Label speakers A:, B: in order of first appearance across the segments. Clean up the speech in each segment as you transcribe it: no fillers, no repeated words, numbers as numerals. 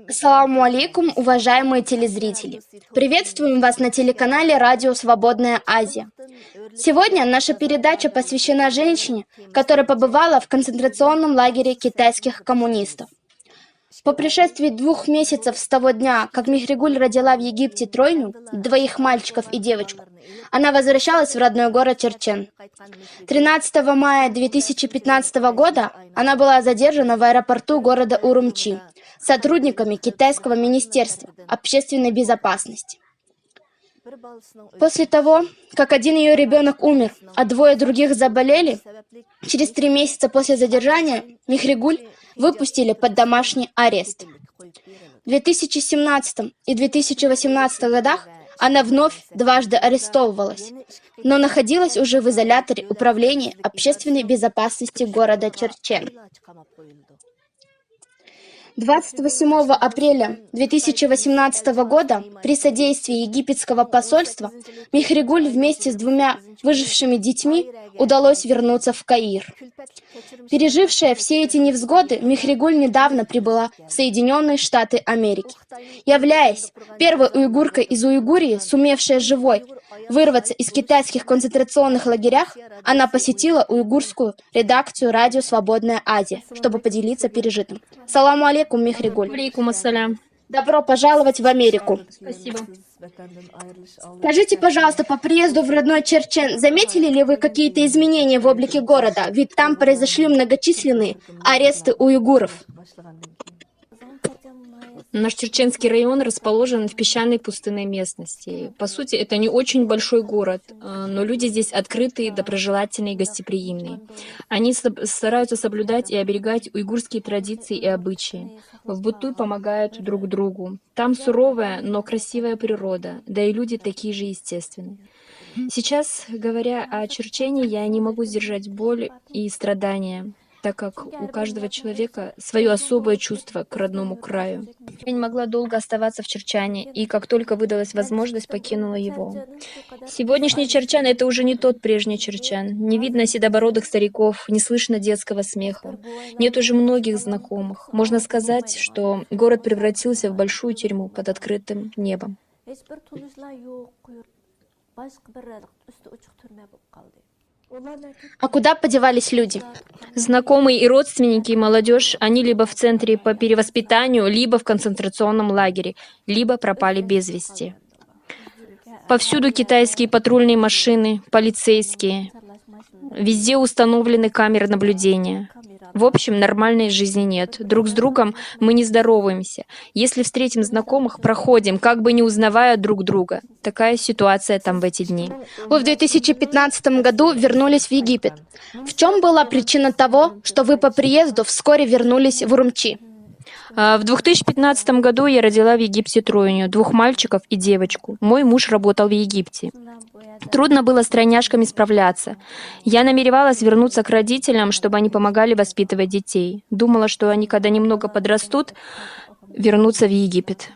A: Ассаламу алейкум, уважаемые телезрители! Приветствуем вас на телеканале «Радио Свободная Азия». Сегодня наша передача посвящена женщине, которая побывала в концентрационном лагере китайских коммунистов. По прошествии 2 месяцев с того дня, как Михригуль родила в Египте тройню, 2 мальчиков и девочку, она возвращалась в родной город Черчен. 13 мая 2015 года она была задержана в аэропорту города Урумчи сотрудниками Китайского министерства общественной безопасности. После того, как один ее ребенок умер, а 2 других заболели, через 3 месяца после задержания Михригуль выпустили под домашний арест. В 2017 и 2018 годах она вновь дважды арестовывалась, но находилась уже в изоляторе управления общественной безопасности города Черчен. 28 апреля 2018 года при содействии египетского посольства Михригуль вместе с 2 выжившими детьми удалось вернуться в Каир. Пережившая все эти невзгоды, Михригуль недавно прибыла в Соединенные Штаты Америки. Являясь первой уйгуркой из Уйгурии, сумевшей живой вырваться из китайских концентрационных лагерях, она посетила уйгурскую редакцию «Радио Свободная Азия», чтобы поделиться пережитым. Саламу алейкум, Михригуль.
B: Алейкум ассалям.
A: Добро пожаловать в Америку.
B: Спасибо.
A: Скажите, пожалуйста, по приезду в родной Черчен, заметили ли вы какие-то изменения в облике города? Ведь там произошли многочисленные аресты уйгуров.
B: Наш Черченский район расположен в песчаной пустынной местности. По сути, это не очень большой город, но люди здесь открытые, доброжелательные и гостеприимные. Они стараются соблюдать и оберегать уйгурские традиции и обычаи. В быту помогают друг другу. Там суровая, но красивая природа, да и люди такие же естественные. Сейчас, говоря о Черчене, я не могу сдержать боль и страдания, так как у каждого человека свое особое чувство к родному краю. Я не могла долго оставаться в Черчане, и как только выдалась возможность, покинула его. Сегодняшний Черчан — это уже не тот прежний Черчан. Не видно седобородых стариков, не слышно детского смеха. Нет уже многих знакомых. Можно сказать, что город превратился в большую тюрьму под открытым небом.
A: А куда подевались люди?
B: Знакомые и родственники, и молодежь, они либо в центре по перевоспитанию, либо в концентрационном лагере, либо пропали без вести. Повсюду китайские патрульные машины, полицейские. Везде установлены камеры наблюдения. В общем, нормальной жизни нет. Друг с другом мы не здороваемся. Если встретим знакомых, проходим, как бы не узнавая друг друга. Такая ситуация там в эти дни.
A: Вы в 2015 году вернулись в Египет. В чем была причина того, что вы по приезду вскоре вернулись в Урумчи?
B: В 2015 году я родила в Египте тройню, 2 мальчиков и девочку. Мой муж работал в Египте. Трудно было с тройняшками справляться. Я намеревалась вернуться к родителям, чтобы они помогали воспитывать детей. Думала, что они, когда немного подрастут, вернутся в Египет.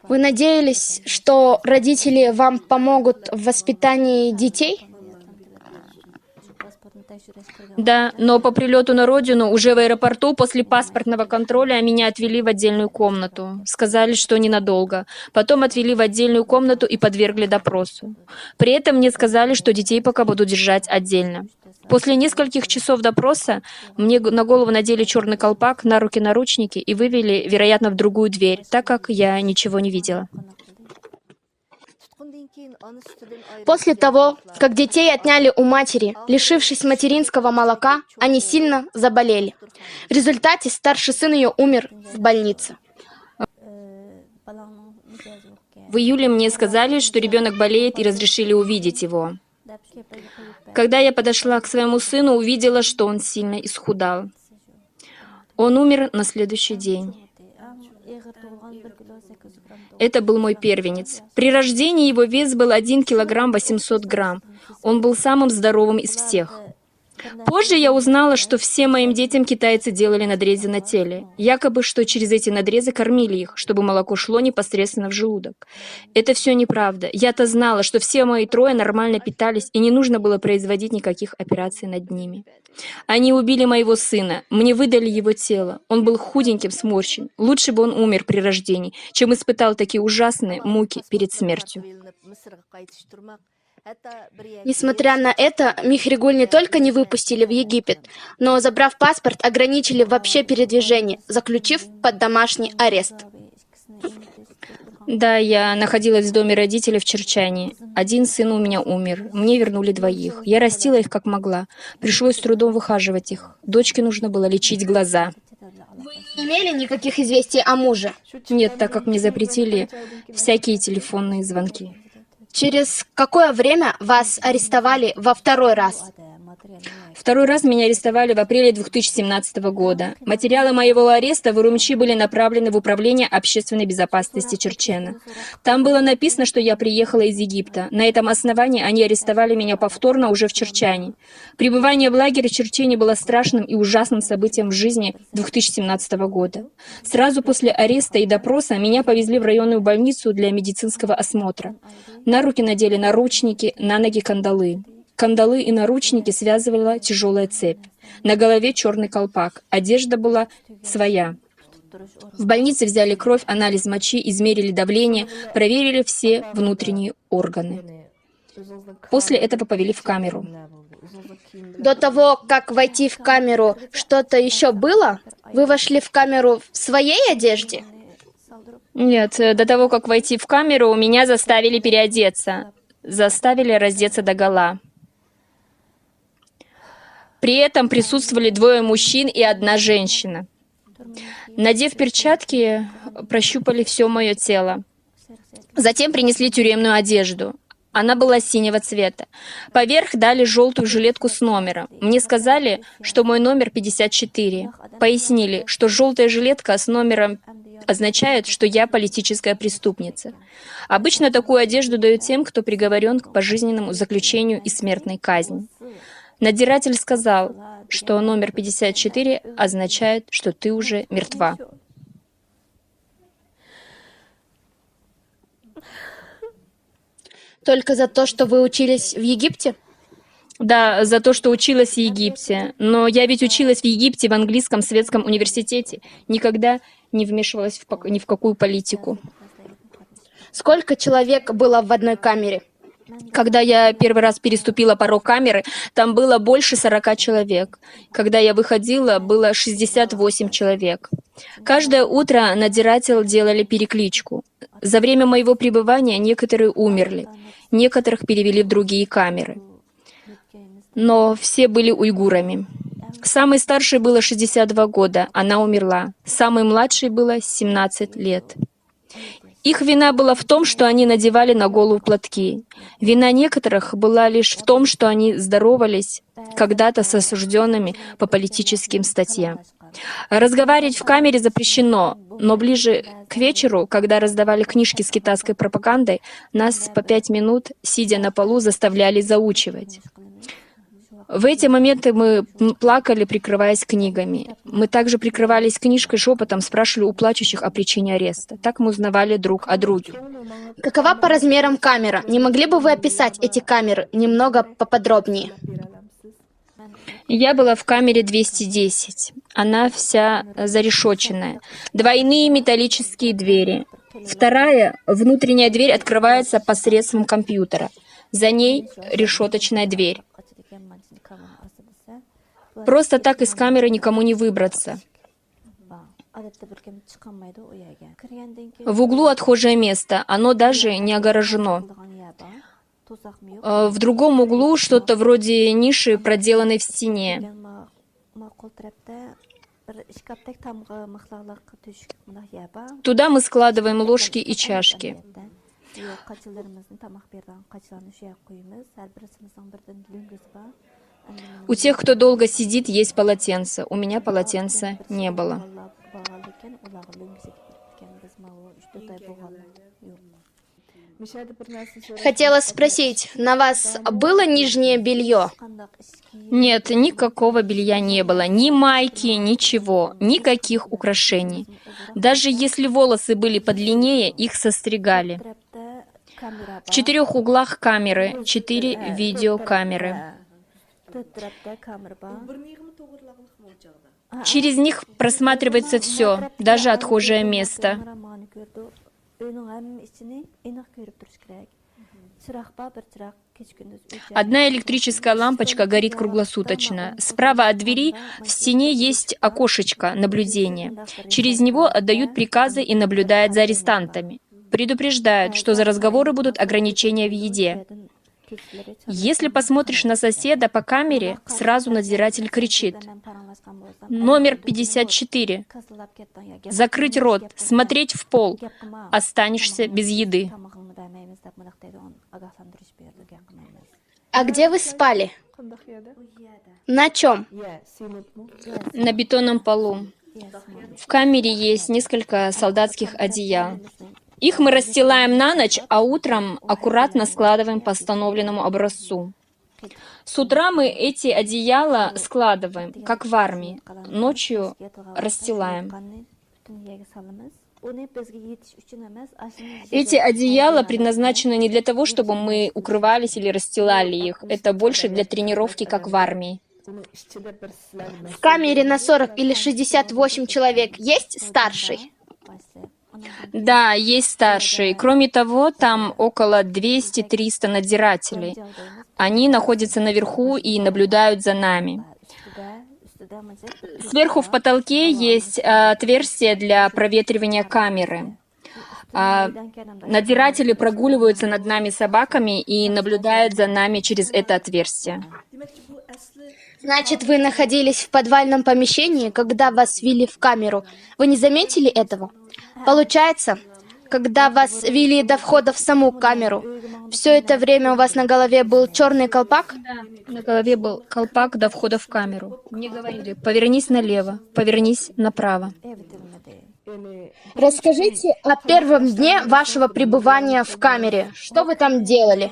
A: Вы надеялись, что родители вам помогут в воспитании детей?
B: Да, но по прилету на родину, уже в аэропорту, после паспортного контроля, меня отвели в отдельную комнату. Сказали, что ненадолго. Потом отвели в отдельную комнату и подвергли допросу. При этом мне сказали, что детей пока будут держать отдельно. После нескольких часов допроса мне на голову надели черный колпак, на руки наручники и вывели, вероятно, в другую дверь, так как я ничего не видела.
A: После того, как детей отняли у матери, лишившись материнского молока, они сильно заболели. В результате старший сын ее умер в больнице.
B: В июле мне сказали, что ребенок болеет, и разрешили увидеть его. Когда я подошла к своему сыну, увидела, что он сильно исхудал. Он умер на следующий день. Это был мой первенец. При рождении его вес был 1 килограмм 800 грамм. Он был самым здоровым из всех. Позже я узнала, что всем моим детям китайцы делали надрезы на теле, якобы, что через эти надрезы кормили их, чтобы молоко шло непосредственно в желудок. Это все неправда. Я-то знала, что все мои трое нормально питались, и не нужно было производить никаких операций над ними. Они убили моего сына, мне выдали его тело. Он был худеньким, сморщен. Лучше бы он умер при рождении, чем испытал такие ужасные муки перед смертью.
A: Несмотря на это, Михригуль не только не выпустили в Египет, но, забрав паспорт, ограничили вообще передвижение, заключив под домашний арест.
B: Да, я находилась в доме родителей в Черчане. Один сын у меня умер, мне вернули двоих. Я растила их как могла. Пришлось с трудом выхаживать их. Дочке нужно было лечить глаза.
A: Вы не имели никаких известий о муже?
B: Нет, так как мне запретили всякие телефонные звонки.
A: Через какое время вас арестовали во второй раз?
B: Второй раз меня арестовали в апреле 2017 года. Материалы моего ареста в Урумчи были направлены в Управление общественной безопасности Черчена. Там было написано, что я приехала из Египта. На этом основании они арестовали меня повторно уже в Черчане. Пребывание в лагере в Черчене было страшным и ужасным событием в жизни 2017 года. Сразу после ареста и допроса меня повезли в районную больницу для медицинского осмотра. На руки надели наручники, на ноги кандалы. Кандалы и наручники связывала тяжелая цепь. На голове черный колпак. Одежда была своя. В больнице взяли кровь, анализ мочи, измерили давление, проверили все внутренние органы. После этого повели в камеру.
A: До того, как войти в камеру, что-то еще было? Вы вошли в камеру в своей одежде?
B: Нет, до того, как войти в камеру, меня заставили переодеться. Заставили раздеться догола. При этом присутствовали двое мужчин и одна женщина. Надев перчатки, прощупали все мое тело. Затем принесли тюремную одежду. Она была синего цвета. Поверх дали желтую жилетку с номером. Мне сказали, что мой номер 54. Пояснили, что желтая жилетка с номером означает, что я политическая преступница. Обычно такую одежду дают тем, кто приговорен к пожизненному заключению и смертной казни. Надзиратель сказал, что номер 54 означает, что ты уже мертва.
A: Только за то, что вы учились в Египте?
B: Да, за то, что училась в Египте. Но я ведь училась в Египте в английском светском университете. Никогда не вмешивалась ни в какую политику.
A: Сколько человек было в одной камере?
B: Когда я первый раз переступила порог камеры, там было больше 40 человек. Когда я выходила, было 68 человек. Каждое утро надзиратель делали перекличку. За время моего пребывания некоторые умерли, некоторых перевели в другие камеры. Но все были уйгурами. Самой старшей было 62 года, она умерла. Самой младшей было 17 лет. Их вина была в том, что они надевали на голову платки. Вина некоторых была лишь в том, что они здоровались когда-то с осужденными по политическим статьям. Разговаривать в камере запрещено, но ближе к вечеру, когда раздавали книжки с китайской пропагандой, нас по 5 минут, сидя на полу, заставляли заучивать. В эти моменты мы плакали, прикрываясь книгами. Мы также прикрывались книжкой, шепотом спрашивали у плачущих о причине ареста. Так мы узнавали друг о друге.
A: Какова по размерам камера? Не могли бы вы описать эти камеры немного поподробнее?
B: Я была в камере 210. Она вся зарешоченная. Двойные металлические двери. Вторая, внутренняя дверь, открывается посредством компьютера. За ней решеточная дверь. Просто так из камеры никому не выбраться. В углу отхожее место, оно даже не огорожено. В другом углу что-то вроде ниши, проделанной в стене. Туда мы складываем ложки и чашки. У тех, кто долго сидит, есть полотенце. У меня полотенца не было.
A: Хотела спросить, на вас было нижнее белье?
B: Нет, никакого белья не было, ни майки, ничего, никаких украшений. Даже если волосы были подлиннее, их состригали. В 4 углах камеры, 4 видеокамеры. Через них просматривается все, даже отхожее место. Одна электрическая лампочка горит круглосуточно. Справа от двери в стене есть окошечко наблюдения. Через него отдают приказы и наблюдают за арестантами. Предупреждают, что за разговоры будут ограничения в еде. Если посмотришь на соседа по камере, сразу надзиратель кричит: «Номер 54. Закрыть рот, смотреть в пол. Останешься без еды».
A: А где вы спали? На чем?
B: На бетонном полу. В камере есть несколько солдатских одеял. Их мы расстилаем на ночь, а утром аккуратно складываем по установленному образцу. С утра мы эти одеяла складываем, как в армии. Ночью расстилаем. Эти одеяла предназначены не для того, чтобы мы укрывались или расстилали их. Это больше для тренировки, как в армии.
A: В камере на 40 или 68 человек есть старший?
B: Да, есть старшие. Кроме того, там около 200-300 надзирателей. Они находятся наверху и наблюдают за нами. Сверху в потолке есть отверстие для проветривания камеры. Надзиратели прогуливаются над нами собаками и наблюдают за нами через это отверстие.
A: Значит, вы находились в подвальном помещении, когда вас ввели в камеру. Вы не заметили этого? Получается, когда вас вели до входа в саму камеру, все это время у вас на голове был черный колпак?
B: Да, на голове был колпак до входа в камеру. Мне говорили: повернись налево, повернись направо.
A: Расскажите о первом дне вашего пребывания в камере. Что вы там делали?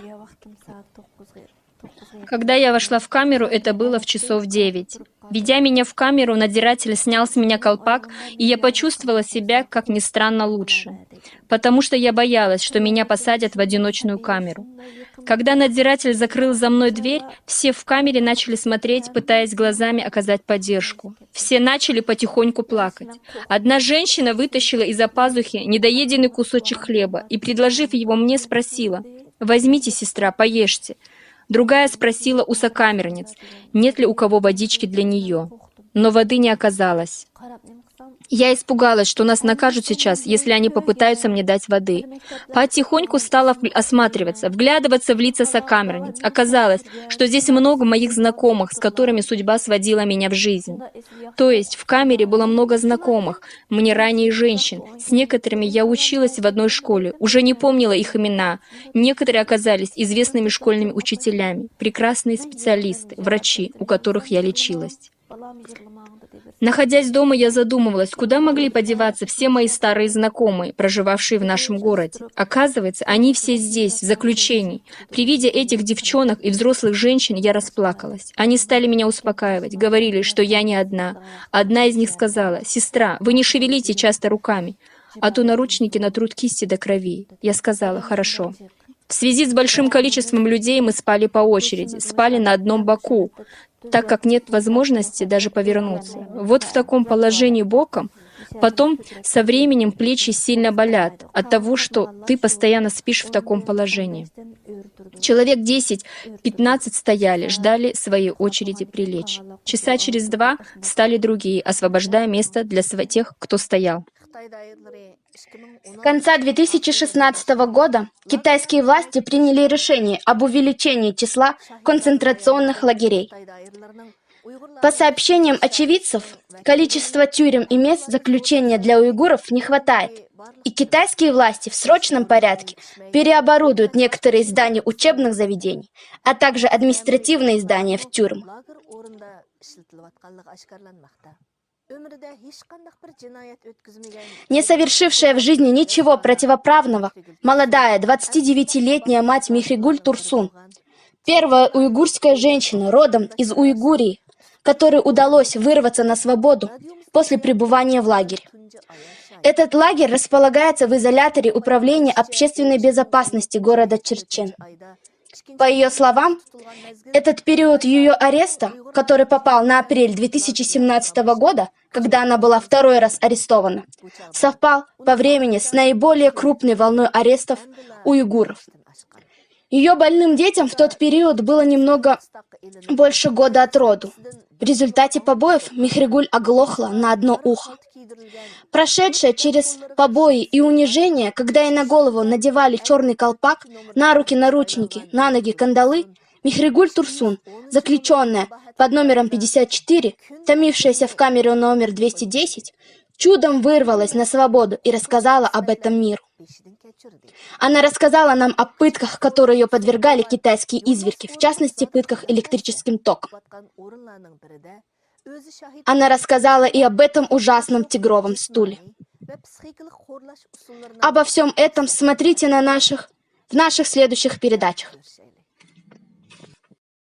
B: Когда я вошла в камеру, это было в часов 9. Ведя меня в камеру, надзиратель снял с меня колпак, и я почувствовала себя, как ни странно, лучше. Потому что я боялась, что меня посадят в одиночную камеру. Когда надзиратель закрыл за мной дверь, все в камере начали смотреть, пытаясь глазами оказать поддержку. Все начали потихоньку плакать. Одна женщина вытащила из-за пазухи недоеденный кусочек хлеба и, предложив его мне, спросила: «Возьмите, сестра, поешьте». Другая спросила у сокамерниц, нет ли у кого водички для нее, но воды не оказалось. Я испугалась, что нас накажут сейчас, если они попытаются мне дать воды. Потихоньку стала осматриваться, вглядываться в лица сокамерниц. Оказалось, что здесь много моих знакомых, с которыми судьба сводила меня в жизнь. То есть в камере было много знакомых, мне ранее женщин. С некоторыми я училась в одной школе, уже не помнила их имена. Некоторые оказались известными школьными учителями, прекрасные специалисты, врачи, у которых я лечилась. Находясь дома, я задумывалась, куда могли подеваться все мои старые знакомые, проживавшие в нашем городе. Оказывается, они все здесь, в заключении. При виде этих девчонок и взрослых женщин я расплакалась. Они стали меня успокаивать, говорили, что я не одна. Одна из них сказала: «Сестра, вы не шевелите часто руками, а то наручники натрут кисти до крови». Я сказала: «Хорошо». В связи с большим количеством людей мы спали по очереди, спали на одном боку, так как нет возможности даже повернуться. Вот в таком положении боком. Потом со временем плечи сильно болят от того, что ты постоянно спишь в таком положении. Человек 10-15 стояли, ждали своей очереди прилечь. Часа через 2 встали другие, освобождая место для тех, кто стоял.
A: С конца 2016 года китайские власти приняли решение об увеличении числа концентрационных лагерей. По сообщениям очевидцев, количества тюрем и мест заключения для уйгуров не хватает, и китайские власти в срочном порядке переоборудуют некоторые здания учебных заведений, а также административные здания в тюрьмы. Не совершившая в жизни ничего противоправного, молодая 29-летняя мать Михригуль Турсун, первая уйгурская женщина родом из Уйгурии, которой удалось вырваться на свободу после пребывания в лагере. Этот лагерь располагается в изоляторе Управления общественной безопасности города Черчен. По ее словам, этот период ее ареста, который попал на апрель 2017 года, когда она была второй раз арестована, совпал по времени с наиболее крупной волной арестов уйгуров. Ее больным детям в тот период было немного больше года от роду. В результате побоев Михригуль оглохла на одно ухо. Прошедшая через побои и унижение, когда ей на голову надевали черный колпак, на руки наручники, на ноги кандалы, Михригуль Турсун, заключенная под номером 54, томившаяся в камере номер 210, чудом вырвалась на свободу и рассказала об этом миру. Она рассказала нам о пытках, которые ее подвергали китайские изверги, в частности, пытках электрическим током. Она рассказала и об этом ужасном тигровом стуле. Обо всем этом смотрите в наших следующих передачах.